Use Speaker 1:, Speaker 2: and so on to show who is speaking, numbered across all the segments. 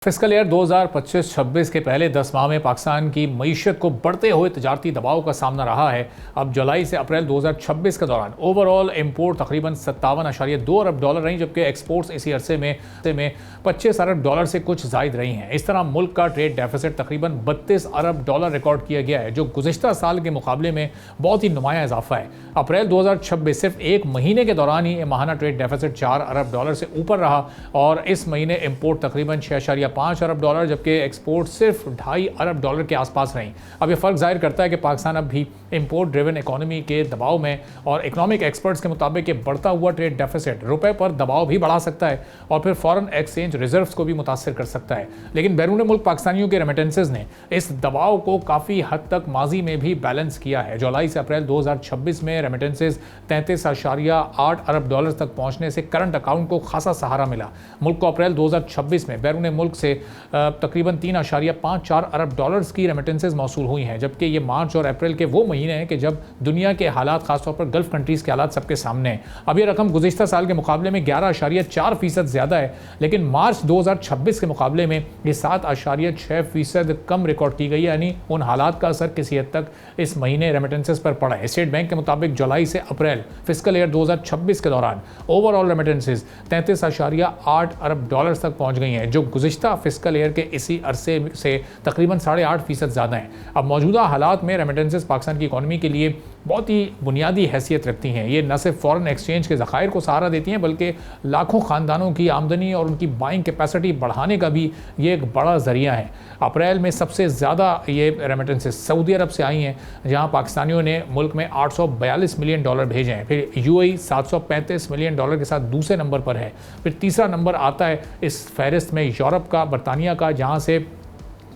Speaker 1: Fiscal year 2025-26 के पहले 10 माह में पाकिस्तान की मईशत को बढ़ते हुए तजारती दबाव का सामना रहा है। अब जुलाई से अप्रैल 2026 के दौरान ओवरऑल इंपोर्ट तकरीबन 57.2 अरब डॉलर रही, जबकि एक्सपोर्ट्स इसी अरसे में 25 अरब डॉलर से कुछ जायद रही हैं। इस तरह मुल्क का ट्रेड डेफिसिट तकरीबन 32 अरब डॉलर रिकॉर्ड किया गया है, जो गुज़िश्ता साल के मुकाबले में बहुत ही नुमाया इजाफा है। अप्रैल 2026 सिर्फ एक महीने के दौरान ही माहाना ट्रेड डेफिसिट 4 अरब डॉलर से ऊपर रहा और इस महीने इंपोर्ट तकरीबन 6.5 अरब डॉलर जबकि एक्सपोर्ट सिर्फ 2.5 अरब डॉलर के आसपास रही। अब ये फ़र्क जाहिर करता है कि पाकिस्तान अब भी इंपोर्ट ड्रिवन इकोनॉमी के दबाव में और इकोनॉमिक एक्सपर्ट्स के मुताबिक ये बढ़ता हुआ ट्रेड डेफिसिट रुपए पर दबाव भी बढ़ा सकता है और फिर फॉरेन एक्सचेंज रिजर्व्स को भी मुतासर कर सकता है। लेकिन बैरून मुल्क पाकिस्तानियों के रेमिटेंसेज ने इस दबाव को काफ़ी हद तक माजी में भी बैलेंस किया है। जुलाई से अप्रैल 2026 में रेमिटेंसेज 33.8 अरब डॉलर तक पहुंचने से करंट अकाउंट को खासा सहारा मिला। मुल्क को अप्रैल 2026 में बैरून मुल्क से तकरीबन 3.54 अरब डॉलर्स की रेमिटेंसेज मौसूल हुई हैं, जबकि ये मार्च और अप्रैल के वो महीने हैं कि जब दुनिया के हालात खासतौर पर गल्फ कंट्रीज़ के हालात सबके सामने हैं। अब ये रकम गुज़िश्ता साल के मुकाबले में 11.4% ज़्यादा है, लेकिन मार्च 2026 के मुकाबले में ये 7.6% कम रिकॉर्ड की गई है। यानी उन हालात का असर किसी हद तक इस महीने रेमिटेंसेज पर पड़ा है। स्टेट बैंक के मुताबिक जुलाई से अप्रैल फिस्कल ईयर 2026 के दौरान ओवरऑल रेमिटेंसेज 33.8 अरब डॉलर तक पहुँच गई हैं, जो गुज़िश्ता फिस्कल ईयर के इसी अरसे से तकरीबन 8.5% ज़्यादा हैं। अब मौजूदा हालात में रेमिटेंसेज पाकिस्तान की इकॉनमी के लिए बहुत ही बुनियादी हैसियत रखती हैं। ये न सिर्फ फॉरेन एक्सचेंज के ज़खायर को सहारा देती हैं, बल्कि लाखों ख़ानदानों की आमदनी और उनकी बाइंग कैपेसिटी बढ़ाने का भी ये एक बड़ा ज़रिया है। अप्रैल में सबसे ज़्यादा ये रेमिटेंसेज सऊदी अरब से आई हैं, जहाँ पाकिस्तानियों ने मुल्क में 842 मिलियन डॉलर भेजे हैं। फिर यूएई 735 मिलियन डॉलर के साथ दूसरे नंबर पर है। फिर तीसरा नंबर आता है इस फहरिस्त में यूरोप का, बरतानिया का, जहाँ से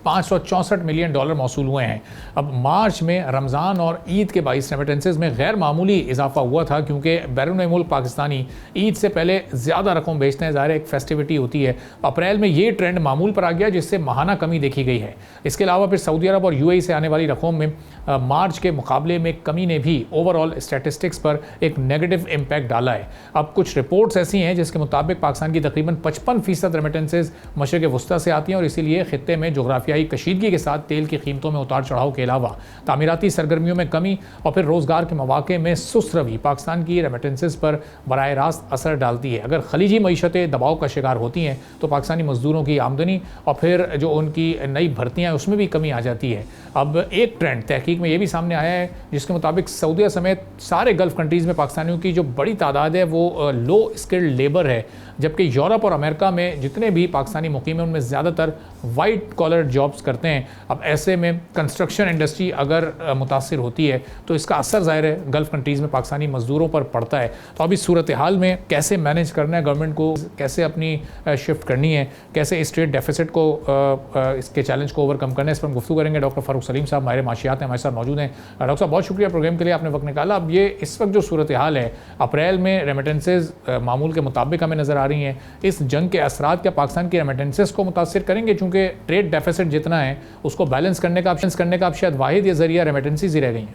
Speaker 1: 564 मिलियन डॉलर मौसूल हुए हैं। अब मार्च में रमज़ान और ईद के बाईस रेमिटेंसेज में गैर मामूली इजाफा हुआ था, क्योंकि बैरून मुल्क पाकिस्तानी ईद से पहले ज़्यादा रकम भेजते हैं। ज़ाहिर एक फेस्टिविटी होती है। अप्रैल में ये ट्रेंड मामूल पर आ गया, जिससे माहाना कमी देखी गई है। इसके अलावा फिर सऊदी अरब और यूएई से आने वाली रकम में मार्च के मुकाबले में कमी ने भी ओवरऑल स्टैटिस्टिक्स पर एक नेगेटिव इम्पैक्ट डाला है। अब कुछ रिपोर्ट्स ऐसी हैं जिसके मुताबिक पाकिस्तान की तकरीबन 55% रेमिटेंसेज मशरिक़ वस्ती से आती हैं और इसीलिए खित्ते में जोग्राफिया कशीदगी के साथ तेल की कीमतों में उतार चढ़ाव के अलावा तामीराती सरगर्मियों में कमी और फिर रोज़गार के मौके में सुस्त रवि पाकिस्तान की रेमिटेंसेज पर बराह रास्त असर डालती है। अगर खलीजी मईशतें दबाव का शिकार होती हैं तो पाकिस्तानी मजदूरों की आमदनी और फिर जो उनकी नई भर्तियाँ हैं उसमें भी कमी आ जाती है। अब एक ट्रेंड तहकीक में ये भी सामने आया है, जिसके मुताबिक सऊदीया समेत सारे गल्फ़ कंट्रीज़ में पाकिस्तानियों की जो बड़ी तादाद है वो लो स्किल्ड लेबर है, जबकि यूरोप और अमेरिका में जितने भी पाकिस्तानी मुकीम हैं उनमें ज़्यादातर वाइट कॉलर जॉब्स करते हैं। अब ऐसे में कंस्ट्रक्शन इंडस्ट्री अगर मुतासिर होती है तो इसका असर ज़ाहिर है गल्फ़ कंट्रीज़ में पाकिस्तानी मज़दूरों पर पड़ता है। तो अब इस सूरत हाल में कैसे मैनेज करना है गवर्नमेंट को, कैसे अपनी शिफ्ट करनी है, कैसे इस ट्रेड डेफिसिट को इसके चैलेंज को ओवरकम करना है, इस पर हम गुफ्तगू करेंगे। डॉक्टर फ़ारूक सलीम साहब माहिर माशियात हैं, हमारे साथ मौजूद हैं। डॉक्टर साहब, बहुत शुक्रिया प्रोग्राम के लिए, आपने वक्त निकाला। अब ये इस वक्त जो सूरत हाल है, अप्रैल में रेमिटेंसेज मामूल के मुताबिक हमें नज़र आ रही हैं। इस जंग के असरात क्या पाकिस्तान की रेमिटेंसेज को मुतासिर करेंगे? चूँकि ट्रेड डेफिसिट जितना है उसको बैलेंस करने का अब शायद वाहिद ये जरिया रेमिटेंसेज ही रह गई हैं।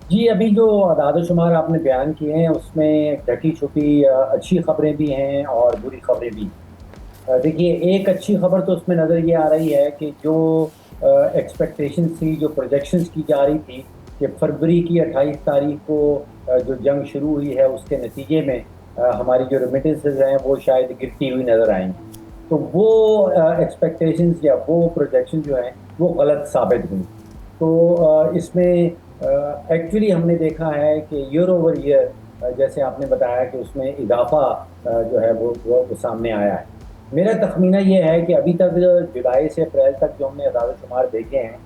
Speaker 2: जी, अभी जो अदाद शुमार आपने बयान किए हैं उसमें ढकी छुपी अच्छी खबरें भी हैं और बुरी खबरें भी। देखिए, एक अच्छी खबर तो उसमें नज़र ये आ रही है कि जो एक्सपेक्टेशन थी, जो प्रोजेक्शंस की जा रही थी कि फरवरी की 28 तारीख को जो जंग शुरू हुई है उसके नतीजे में हमारी जो रेमिटेंसेज हैं वो शायद गिरती हुई नज़र आएंगी, तो वो एक्सपेक्टेशंस या वो प्रोजेक्शन जो हैं वो गलत साबित हुई। तो इसमें एक्चुअली हमने देखा है कि ईयर ओवर ईयर जैसे आपने बताया कि उसमें इजाफा जो है वो सामने आया है। मेरा तखमीना ये है कि अभी तक जुलाई से अप्रैल तक जो हमने अदाद शुमार देखे हैं,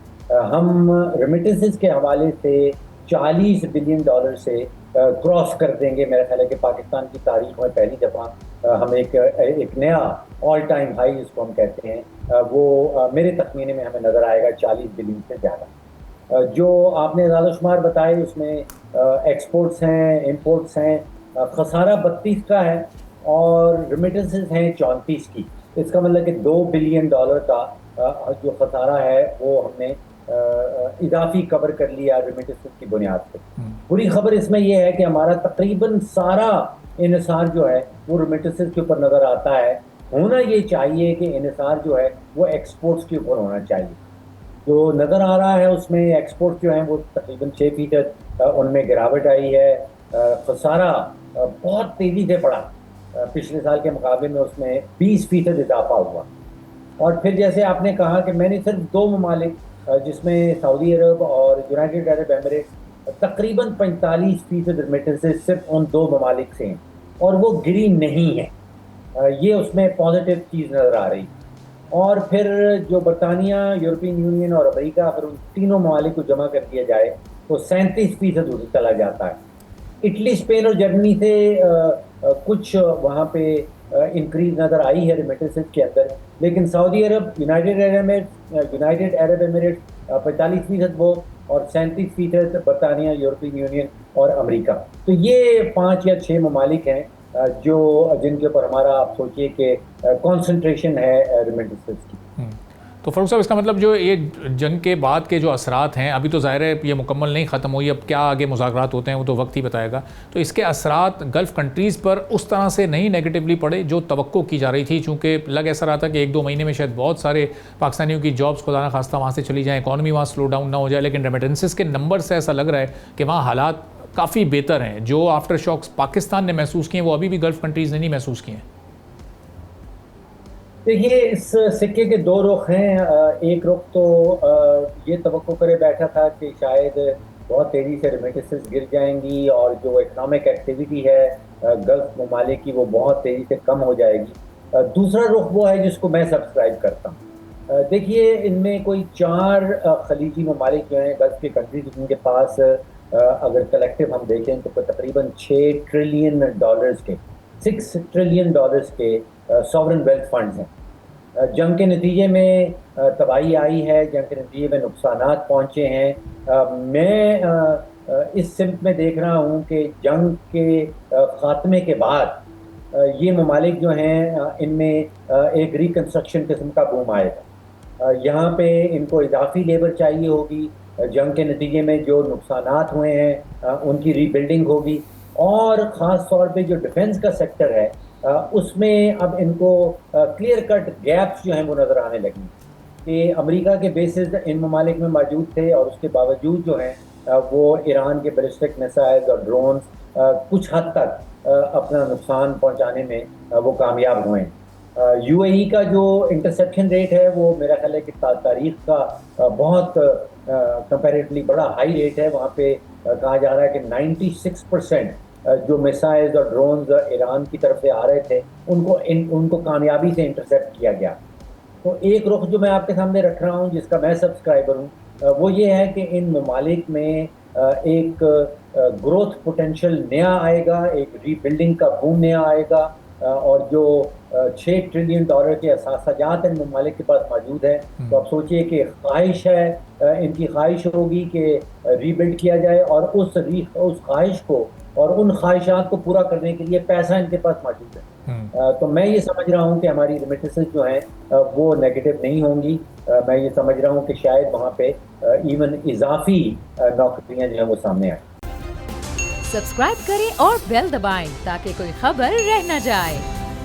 Speaker 2: हम रेमिटेंसेज के हवाले से 40 बिलियन डॉलर से क्रॉस कर देंगे। मेरा ख्याल है कि पाकिस्तान की तारीख में पहली दफ़ा हम एक नया ऑल टाइम हाई जिसको हम कहते हैं वो मेरे तखमीने में हमें नज़र आएगा 40 बिलियन से ज़्यादा। जो आपने अदाद शुमार बताए उसमें एक्सपोर्ट्स हैं, इंपोर्ट्स हैं, खसारा 32 का है और रेमिटेंसेज हैं 34 की। इसका मतलब कि 2 बिलियन डॉलर का जो खसारा है वो हमने इजाफी कवर कर लिया रेमिटेंसेज की बुनियाद पर। बुरी खबर इसमें यह है कि हमारा तकरीबन सारा इन्हिसार जो है वो रेमिटेंसेज के ऊपर नज़र आता है। होना ये चाहिए कि इन्हिसार जो है वो एक्सपोर्ट्स के ऊपर होना चाहिए। जो नज़र आ रहा है उसमें एक्सपोर्ट जो हैं वो तकरीबन 6% उनमें गिरावट आई है। खसारा बहुत तेज़ी से बढ़ा, पिछले साल के मुकाबले में उसमें 20% इजाफा हुआ। और फिर जैसे आपने कहा कि मैंने सिर्फ दो ममालिक जिसमें सऊदी अरब और यूनाइटेड अरब एमिरेट्स तकरीबन 45% रेमिटेंसेस सिर्फ उन दो ममालिक से हैं और वो गिरी नहीं है। ये उसमें पॉजिटिव चीज़ नज़र आ रही। और फिर जो बरतानिया, यूरोपियन यूनियन और अमेरिका, अगर उन तीनों ममालिक को जमा कर दिया जाए तो 37% चला जाता है। इटली, स्पेन और जर्मनी से कुछ वहाँ पे इंक्रीज नज़र आई है रेमिटेंसेस के अंदर, लेकिन सऊदी अरब, यूनाइटेड अरब एमिरेट्स 45% वो, और 37% बरतानिया, यूरोपियन यूनियन और अमेरिका। तो ये 5 या 6 ममालिक हैं जो जिनके ऊपर हमारा, आप सोचिए कि कंसंट्रेशन है रेमिटेंसेस की।
Speaker 1: तो फारूक साहब, इसका मतलब जो ये जंग के बाद के जो असरात हैं, अभी तो ज़ाहिर है ये मुकम्मल नहीं ख़त्म हुई, अब क्या आगे मुज़ाकरात होते हैं वो तो वक्त ही बताएगा, तो इसके असरात गल्फ़ कंट्रीज़ पर उस तरह से नहीं नेगेटिवली पड़े जो तवक्को की जा रही थी? चूँकि लग ऐसा रहा था कि 1-2 महीने में शायद बहुत सारे पाकिस्तानियों की जॉब्स खुदा ना खास्ता वहाँ से चली जाएँ, इकॉनमी वहाँ स्लो डाउन ना हो जाए, लेकिन रेमिटेंसेस के नंबर से ऐसा लग रहा है कि वहाँ हालात काफ़ी बेहतर हैं। जो आफ्टर शॉक्स पाकिस्तान ने महसूस किए वो अभी भी गल्फ़ कंट्रीज़ ने नहीं महसूस किए हैं।
Speaker 2: देखिए, इस सिक्के के दो रुख हैं। एक रुख तो ये तवक्को करे बैठा था कि शायद बहुत तेज़ी से रेमिटेंसेस गिर जाएंगी और जो इकनॉमिक एक्टिविटी है गल्फ ममालिक की वो बहुत तेज़ी से कम हो जाएगी। दूसरा रुख वो है जिसको मैं सब्सक्राइब करता हूँ। देखिए, इनमें कोई 4 खलीजी ममालिक जो हैं गल्फ के कंट्रीज, जिनके पास अगर कलेक्टिव हम देखें तो तकरीबन $6 ट्रिलियन के, $6 ट्रिलियन के सॉवरन वेल्थ फंड्स हैं। जंग के नतीजे में तबाही आई है, जंग के नतीजे में नुकसानात पहुँचे हैं। मैं इस सिमत में देख रहा हूँ कि जंग के ख़ात्मे के बाद ये ममालिक जो हैं इनमें एक रिकन्स्ट्रक्शन किस्म का बूम आएगा। यहाँ पे इनको इजाफी लेबर चाहिए होगी, जंग के नतीजे में जो नुकसानात हुए हैं उनकी रीबिल्डिंग होगी, और ख़ास तौर पे जो डिफेंस का सेक्टर है उसमें अब इनको क्लियर कट गैप्स जो हैं वो नज़र आने लगी कि अमेरिका के बेसिस इन ममालिक में मौजूद थे और उसके बावजूद जो हैं वो ईरान के बैलिस्टिक मिसाइल्स और ड्रोन्स कुछ हद तक अपना नुकसान पहुंचाने में वो कामयाब हुए हैं। यूएई का जो इंटरसेप्शन रेट है वो मेरा ख्याल है कि तारीख का बहुत कंपैरेटिवली बड़ा हाई रेट है। वहाँ पे कहा जा रहा है कि 96% जो मिसाइल्स और ड्रोन्स ईरान की तरफ से आ रहे थे उनको कामयाबी से इंटरसेप्ट किया गया। तो एक रुख जो मैं आपके सामने रख रहा हूँ, जिसका मैं सब्सक्राइबर हूँ, वो ये है कि इन ममालिक में एक ग्रोथ पोटेंशियल नया आएगा, एक रीबिल्डिंग का बूम नया आएगा, और जो $6 ट्रिलियन के असासाजात इन ममालिक के पास मौजूद है। तो आप सोचिए कि ख्वाहिश है, इनकी ख्वाहिश होगी कि रीबिल्ड किया जाए, और उस ख्वाहिश को और उन ख्वाहिशात को पूरा करने के लिए पैसा इनके पास मौजूद है। तो मैं ये समझ रहा हूँ कि हमारी रेमिटेंसेस जो हैं वो नेगेटिव नहीं होंगी। मैं ये समझ रहा हूँ कि शायद वहाँ पे इवन इजाफी नौकरियाँ जो हैं वो सामने आए।
Speaker 3: सब्सक्राइब करें और बेल दबाएं ताकि कोई खबर रह न जाए।